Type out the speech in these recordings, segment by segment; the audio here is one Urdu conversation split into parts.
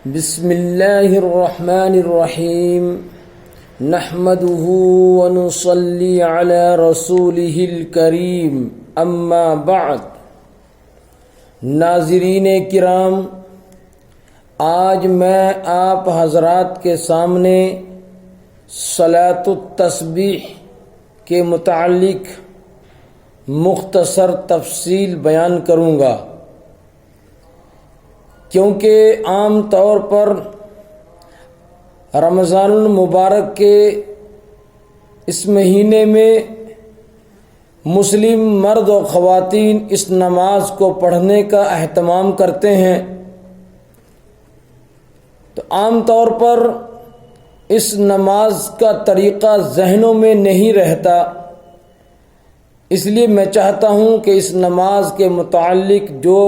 بسم اللہ الرحمن الرحیم نحمده ونصلی علی رسوله الکریم اما بعد۔ ناظرین کرام، آج میں آپ حضرات کے سامنے صلاۃ التسبیح کے متعلق مختصر تفصیل بیان کروں گا، کیونکہ عام طور پر رمضان المبارک کے اس مہینے میں مسلم مرد و خواتین اس نماز کو پڑھنے کا اہتمام کرتے ہیں، تو عام طور پر اس نماز کا طریقہ ذہنوں میں نہیں رہتا، اس لیے میں چاہتا ہوں کہ اس نماز کے متعلق جو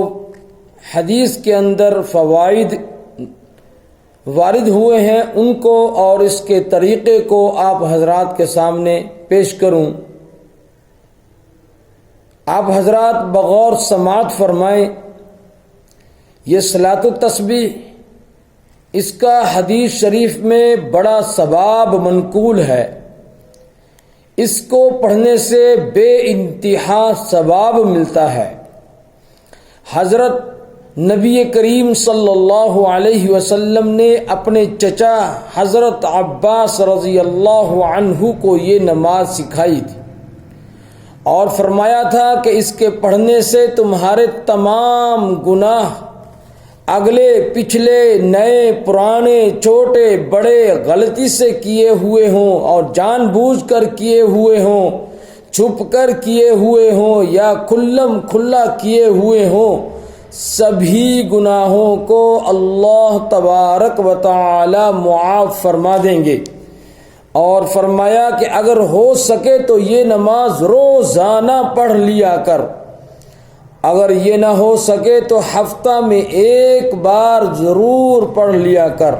حدیث کے اندر فوائد وارد ہوئے ہیں ان کو اور اس کے طریقے کو آپ حضرات کے سامنے پیش کروں۔ آپ حضرات بغور سماعت فرمائیں۔ یہ صلاۃ التسبیح، اس کا حدیث شریف میں بڑا ثواب منقول ہے، اس کو پڑھنے سے بے انتہا ثواب ملتا ہے۔ حضرت نبی کریم صلی اللہ علیہ وسلم نے اپنے چچا حضرت عباس رضی اللہ عنہ کو یہ نماز سکھائی تھی اور فرمایا تھا کہ اس کے پڑھنے سے تمہارے تمام گناہ، اگلے پچھلے، نئے پرانے، چھوٹے بڑے، غلطی سے کیے ہوئے ہوں اور جان بوجھ کر کیے ہوئے ہوں، چھپ کر کیے ہوئے ہوں یا کھلم کھلا کیے ہوئے ہوں، سبھی گناہوں کو اللہ تبارک و تعالی معاف فرما دیں گے۔ اور فرمایا کہ اگر ہو سکے تو یہ نماز روزانہ پڑھ لیا کر، اگر یہ نہ ہو سکے تو ہفتہ میں ایک بار ضرور پڑھ لیا کر،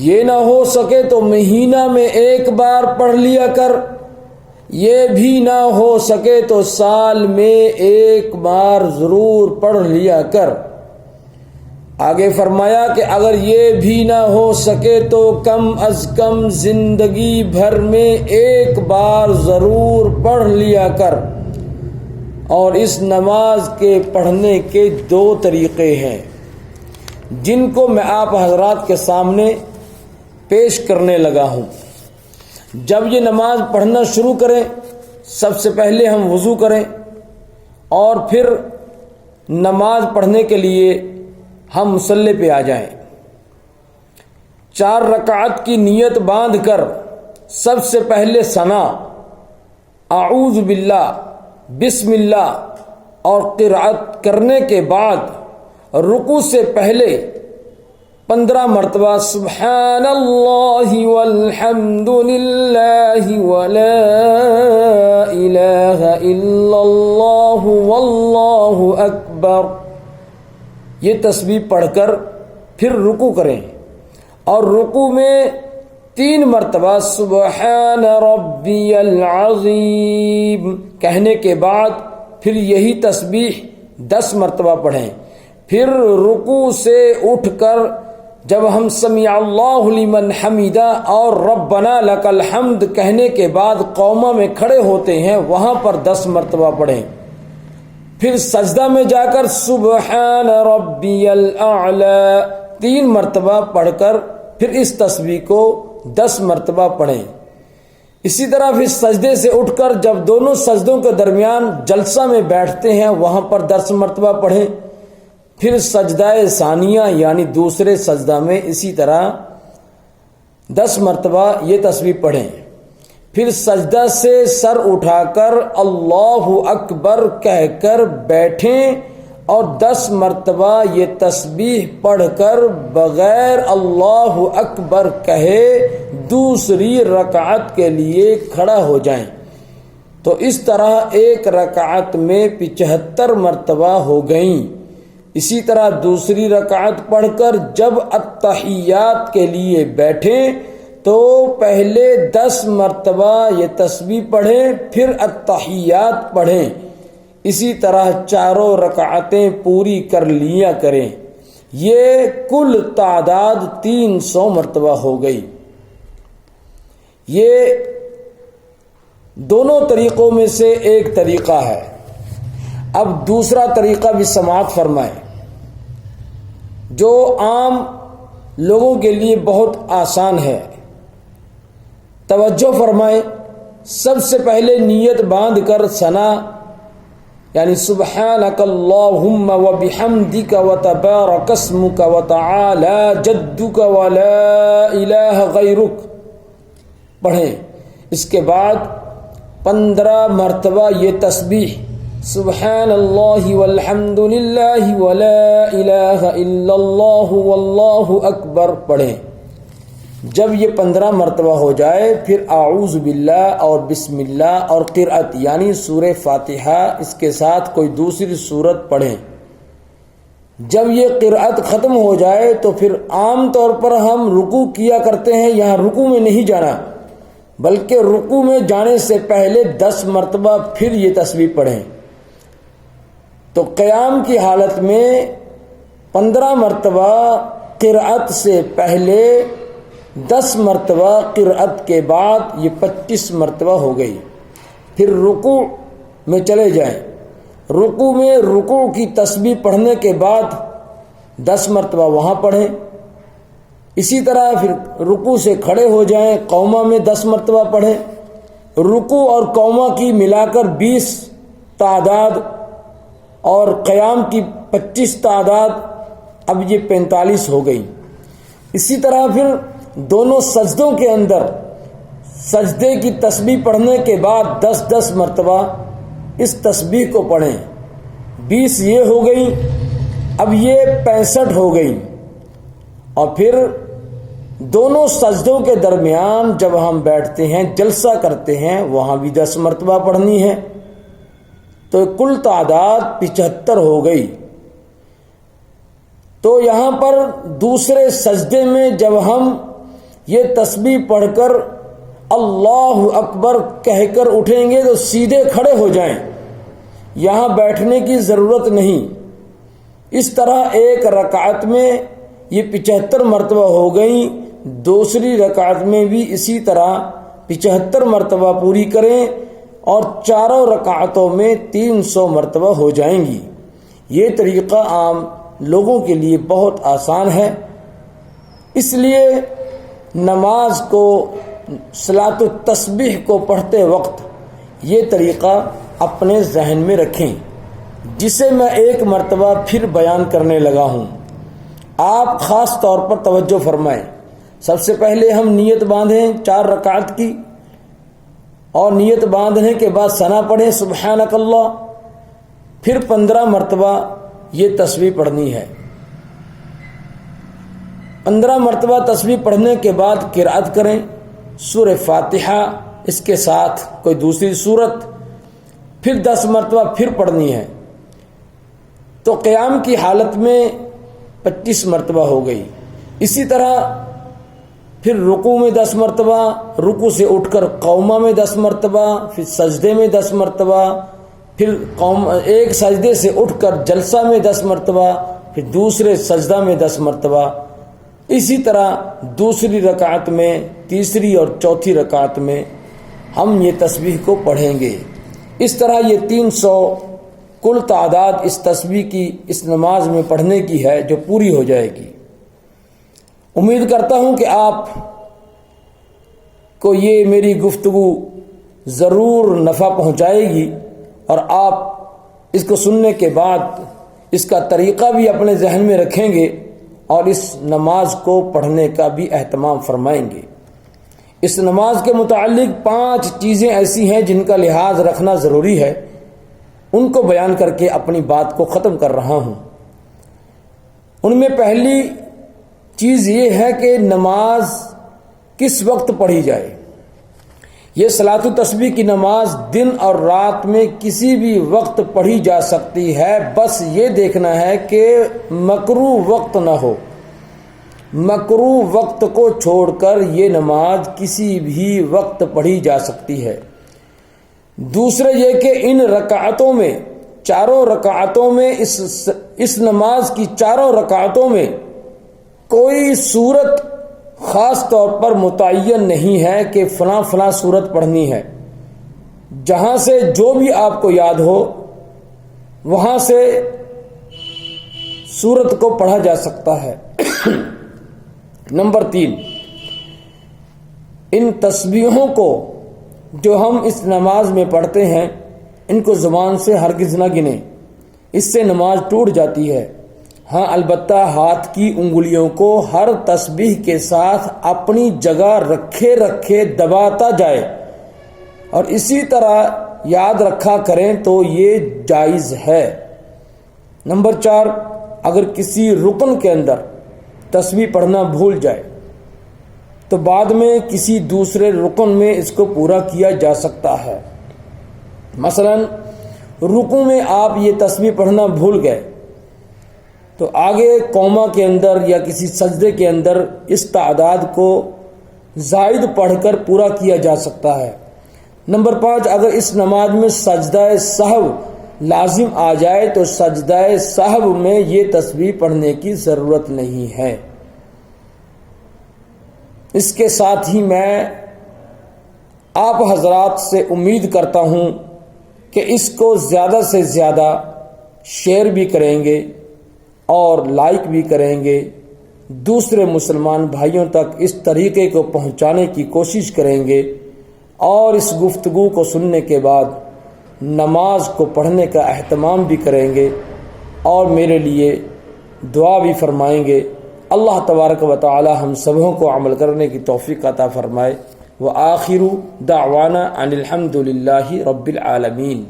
یہ نہ ہو سکے تو مہینہ میں ایک بار پڑھ لیا کر، یہ بھی نہ ہو سکے تو سال میں ایک بار ضرور پڑھ لیا کر۔ آگے فرمایا کہ اگر یہ بھی نہ ہو سکے تو کم از کم زندگی بھر میں ایک بار ضرور پڑھ لیا کر۔ اور اس نماز کے پڑھنے کے دو طریقے ہیں جن کو میں آپ حضرات کے سامنے پیش کرنے لگا ہوں۔ جب یہ نماز پڑھنا شروع کریں، سب سے پہلے ہم وضو کریں اور پھر نماز پڑھنے کے لیے ہم مصلی پہ آ جائیں۔ 4 رکعت کی نیت باندھ کر سب سے پہلے ثنا، اعوذ باللہ، بسم اللہ اور قرأت کرنے کے بعد رکوع سے پہلے 15 مرتبہ سبحان اللہ والحمد للہ ولا الہ الا اللہ واللہ اکبر، یہ تسبیح پڑھ کر پھر رکوع کریں اور رکوع میں 3 مرتبہ سبحان ربی العظیم کہنے کے بعد پھر یہی تسبیح 10 مرتبہ پڑھیں۔ پھر رکوع سے اٹھ کر جب ہم سمیع اللہ لمن حمیدہ اور ربنا لک الحمد کہنے کے بعد قومہ میں کھڑے ہوتے ہیں، وہاں پر 10 مرتبہ پڑھیں۔ پھر سجدہ میں جا کر سبحان ربی الاعلی 3 مرتبہ پڑھ کر پھر اس تسبیح کو 10 مرتبہ پڑھیں۔ اسی طرح پھر سجدے سے اٹھ کر جب دونوں سجدوں کے درمیان جلسہ میں بیٹھتے ہیں وہاں پر 10 مرتبہ پڑھیں۔ پھر سجدہ ثانیہ یعنی دوسرے سجدہ میں اسی طرح 10 مرتبہ یہ تسبیح پڑھیں۔ پھر سجدہ سے سر اٹھا کر اللہ اکبر کہہ کر بیٹھیں اور 10 مرتبہ یہ تسبیح پڑھ کر بغیر اللہ اکبر کہے دوسری رکعت کے لیے کھڑا ہو جائیں۔ تو اس طرح ایک رکعت میں 75 مرتبہ ہو گئیں۔ اسی طرح دوسری رکعت پڑھ کر جب التحیات کے لیے بیٹھیں تو پہلے 10 مرتبہ یہ تسبیح پڑھیں، پھر التحیات پڑھیں۔ اسی طرح 4 رکعتیں پوری کر لیا کریں۔ یہ کل تعداد 300 مرتبہ ہو گئی۔ یہ دونوں طریقوں میں سے ایک طریقہ ہے۔ اب دوسرا طریقہ بھی سماعت فرمائیں، جو عام لوگوں کے لیے بہت آسان ہے۔ توجہ فرمائیں، سب سے پہلے نیت باندھ کر ثنا یعنی سبحانک اللہم وبحمدک وتبارک اسمک وتعالی جدک ولا الہ غیرک پڑھیں۔ اس کے بعد 15 مرتبہ یہ تسبیح سبحان اللہ والحمد للہ ولا الہ الا اللہ واللہ اکبر پڑھیں۔ جب یہ 15 مرتبہ ہو جائے پھر اعوذ باللہ اور بسم اللہ اور قرأت یعنی سورہ فاتحہ، اس کے ساتھ کوئی دوسری سورت پڑھیں۔ جب یہ قرأت ختم ہو جائے تو پھر عام طور پر ہم رکوع کیا کرتے ہیں، یہاں رکوع میں نہیں جانا بلکہ رکوع میں جانے سے پہلے 10 مرتبہ پھر یہ تسبیح پڑھیں۔ تو قیام کی حالت میں 15 مرتبہ قرأت سے پہلے، 10 مرتبہ قرأت کے بعد، یہ 25 مرتبہ ہو گئی۔ پھر رکوع میں چلے جائیں، رکوع میں رکوع کی تسبیح پڑھنے کے بعد 10 مرتبہ وہاں پڑھیں۔ اسی طرح پھر رکوع سے کھڑے ہو جائیں، قومہ میں 10 مرتبہ پڑھیں۔ رکوع اور قومہ کی ملا کر 20 تعداد اور قیام کی 25 تعداد، اب یہ 45 ہو گئی۔ اسی طرح پھر دونوں سجدوں کے اندر سجدے کی تسبیح پڑھنے کے بعد 10 مرتبہ اس تسبیح کو پڑھیں۔ 20 یہ ہو گئی، اب یہ 65 ہو گئی۔ اور پھر دونوں سجدوں کے درمیان جب ہم بیٹھتے ہیں، جلسہ کرتے ہیں، وہاں بھی 10 مرتبہ پڑھنی ہے، تو کل تعداد 75 ہو گئی۔ تو یہاں پر دوسرے سجدے میں جب ہم یہ تسبیح پڑھ کر اللہ اکبر کہہ کر اٹھیں گے تو سیدھے کھڑے ہو جائیں، یہاں بیٹھنے کی ضرورت نہیں۔ اس طرح ایک رکعت میں یہ 75 مرتبہ ہو گئی، دوسری رکعت میں بھی اسی طرح 75 مرتبہ پوری کریں اور چاروں رکعتوں میں 300 مرتبہ ہو جائیں گی۔ یہ طریقہ عام لوگوں کے لیے بہت آسان ہے، اس لیے نماز کو، صلاۃ التسبیح کو پڑھتے وقت یہ طریقہ اپنے ذہن میں رکھیں، جسے میں ایک مرتبہ پھر بیان کرنے لگا ہوں۔ آپ خاص طور پر توجہ فرمائیں۔ سب سے پہلے ہم نیت باندھیں 4 رکعت کی، اور نیت باندھنے کے بعد ثنا پڑھیں سبحانک اللہ، پھر 15 مرتبہ یہ تسبیح پڑھنی ہے۔ 15 مرتبہ تسبیح پڑھنے کے بعد قرأت کریں سورہ فاتحہ، اس کے ساتھ کوئی دوسری سورت، پھر 10 مرتبہ پھر پڑھنی ہے۔ تو قیام کی حالت میں 25 مرتبہ ہو گئی۔ اسی طرح پھر رکوع میں 10 مرتبہ، رکوع سے اٹھ کر قومہ میں 10 مرتبہ، پھر سجدے میں 10 مرتبہ، پھر ایک سجدے سے اٹھ کر جلسہ میں 10 مرتبہ، پھر دوسرے سجدہ میں 10 مرتبہ، اسی طرح دوسری رکعت میں، تیسری اور چوتھی رکعت میں ہم یہ تسبیح کو پڑھیں گے۔ اس طرح یہ 300 کل تعداد اس تسبیح کی اس نماز میں پڑھنے کی ہے جو پوری ہو جائے گی۔ امید کرتا ہوں کہ آپ کو یہ میری گفتگو ضرور نفع پہنچائے گی، اور آپ اس کو سننے کے بعد اس کا طریقہ بھی اپنے ذہن میں رکھیں گے اور اس نماز کو پڑھنے کا بھی اہتمام فرمائیں گے۔ اس نماز کے متعلق 5 چیزیں ایسی ہیں جن کا لحاظ رکھنا ضروری ہے، ان کو بیان کر کے اپنی بات کو ختم کر رہا ہوں۔ ان میں پہلی چیز یہ ہے کہ نماز کس وقت پڑھی جائے۔ یہ صلاۃ التسبیح کی نماز دن اور رات میں کسی بھی وقت پڑھی جا سکتی ہے، بس یہ دیکھنا ہے کہ مکروہ وقت نہ ہو۔ مکروہ وقت کو چھوڑ کر یہ نماز کسی بھی وقت پڑھی جا سکتی ہے۔ دوسرے یہ کہ ان رکعتوں میں، چاروں رکعتوں میں اس اس نماز کی چاروں رکعتوں میں کوئی صورت خاص طور پر متعین نہیں ہے کہ فلاں فلاں صورت پڑھنی ہے، جہاں سے جو بھی آپ کو یاد ہو وہاں سے صورت کو پڑھا جا سکتا ہے۔ نمبر 3، ان تسبیحوں کو جو ہم اس نماز میں پڑھتے ہیں ان کو زبان سے ہرگز نہ گنیں، اس سے نماز ٹوٹ جاتی ہے۔ ہاں البتہ ہاتھ کی انگلیوں کو ہر تسبیح کے ساتھ اپنی جگہ رکھے رکھے دباتا جائے اور اسی طرح یاد رکھا کریں تو یہ جائز ہے۔ نمبر 4، اگر کسی رکن کے اندر تسبیح پڑھنا بھول جائے تو بعد میں کسی دوسرے رکن میں اس کو پورا کیا جا سکتا ہے۔ مثلا رکوع میں آپ یہ تسبیح پڑھنا بھول گئے تو آگے قوما کے اندر یا کسی سجدے کے اندر اس تعداد کو زائد پڑھ کر پورا کیا جا سکتا ہے۔ نمبر 5، اگر اس نماز میں سجدہ سہو لازم آ جائے تو سجدہ سہو میں یہ تسبیح پڑھنے کی ضرورت نہیں ہے۔ اس کے ساتھ ہی میں آپ حضرات سے امید کرتا ہوں کہ اس کو زیادہ سے زیادہ شیئر بھی کریں گے اور لائک بھی کریں گے، دوسرے مسلمان بھائیوں تک اس طریقے کو پہنچانے کی کوشش کریں گے، اور اس گفتگو کو سننے کے بعد نماز کو پڑھنے کا اہتمام بھی کریں گے اور میرے لیے دعا بھی فرمائیں گے۔ اللہ تبارک و تعالی ہم سبوں کو عمل کرنے کی توفیق عطا فرمائے۔ وآخر دعوانا ان الحمد للہ رب العالمین۔